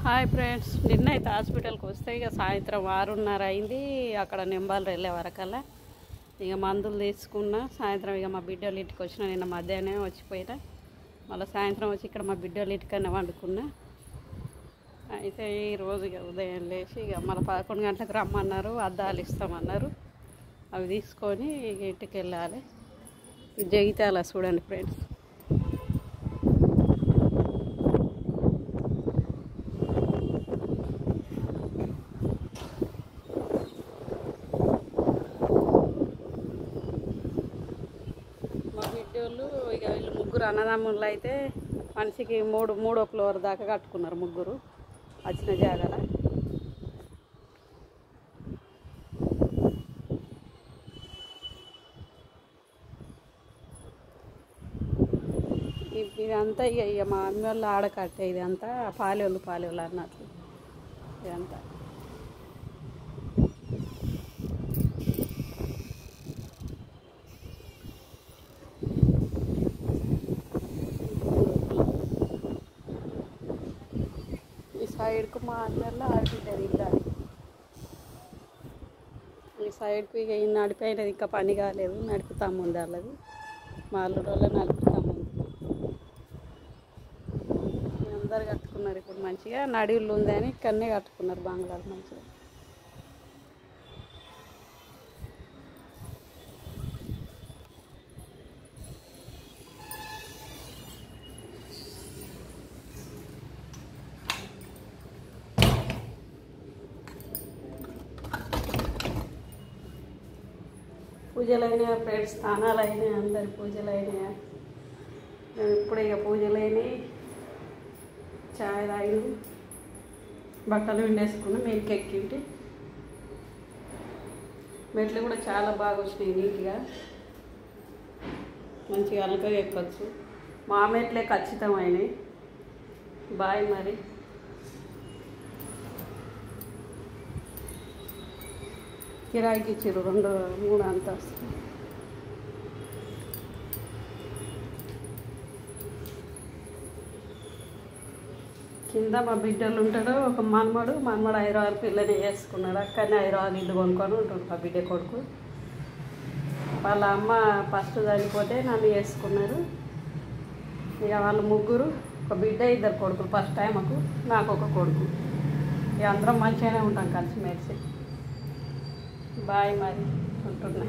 Hi friends, నిన్న అయితే హాస్పిటల్కి వస్తే ఇక సాయంత్రం 6:30 అయింది. అక్కడ నింబాలు వెళ్ళే వరకల్లా ఇక మందులు తీసుకున్నా. సాయంత్రం ఇక మా బిడ్డల ఇంటికి వచ్చిన, నిన్న మధ్యాహ్నం వచ్చిపోయినా. మళ్ళీ సాయంత్రం వచ్చి ఇక్కడ మా బిడ్డల ఇంటికన్నా వండుకున్నా. అయితే ఈరోజు ఇక ఉదయం లేచి ఇక మళ్ళీ 11 గంటలకు రమ్మన్నారు, అద్దాలు ఇస్తామన్నారు. అవి తీసుకొని ఇక ఇంటికి వెళ్ళాలి. జగిత్యాల చూడండి ఫ్రెండ్స్. మా బిడ్డోళ్ళు ఇక వీళ్ళు ముగ్గురు అన్నదమ్ముళ్ళు అయితే మనిషికి మూడో ఫ్లోర్ దాకా కట్టుకున్నారు. ముగ్గురు వచ్చిన జాగాల. ఇదంతా ఇక మా అమ్మ వాళ్ళు ఆడకట్టే, ఇదంతా పాలేళ్ళు అన్నట్లు ఇదంతా. ఈ సైడ్కు మా అన్నల్లో ఆడుకుంటుంది ఇల్లాలి. ఈ సైడ్కు ఇక ఈ నడిపోయినది ఇంకా పని కాలేదు, నడుపుతాం ముందు వాళ్ళది. మా అల్లుడోళ్ళ నడుపుతాం ముందు. అందరు కట్టుకున్నారు ఇప్పుడు మంచిగా. నడిళ్ళు ఉందని ఇక్కడనే కట్టుకున్నారు బంగ్లాలు మంచిగా. పూజలు అయినాయి ఫ్రెండ్స్, స్నానాలు అయినాయి, అందరి పూజలు అయినాయి. మేము ఇప్పుడు ఇక పూజలు అయినాయి, చాయ్ తాగినాం, బట్టలు విండేసుకున్నాం. మెయిన్కి ఎక్కింటి మెట్లు కూడా చాలా బాగా వచ్చినాయి, నీట్గా మంచిగా అలకగా ఎక్కొచ్చు. మా మెట్లే ఖచ్చితమైనవి. బాయ్ మరి. కిరాయికి ఇచ్చారు 2-3 అంతస్తు. కింద మా బిడ్డలు ఉంటాడు, ఒక మనమడు హైదరాబాద్ పిల్లని వేసుకున్నాడు. అక్కడనే హైదరాబాద్ ఇల్లు కొనుక్కొని ఉంటాడు మా బిడ్డ కొడుకు. వాళ్ళ అమ్మ ఫస్ట్ చనిపోతే నన్ను వేసుకున్నారు. ఇక వాళ్ళు ముగ్గురు, ఒక బిడ్డ 2 కొడుకులు. ఫస్ట్ టైం నాకు ఒక కొడుకు. ఇక అందరం మంచిగానే ఉంటాం కలిసిమెలిసి. బాయ్ మరి, ఉంటున్నా.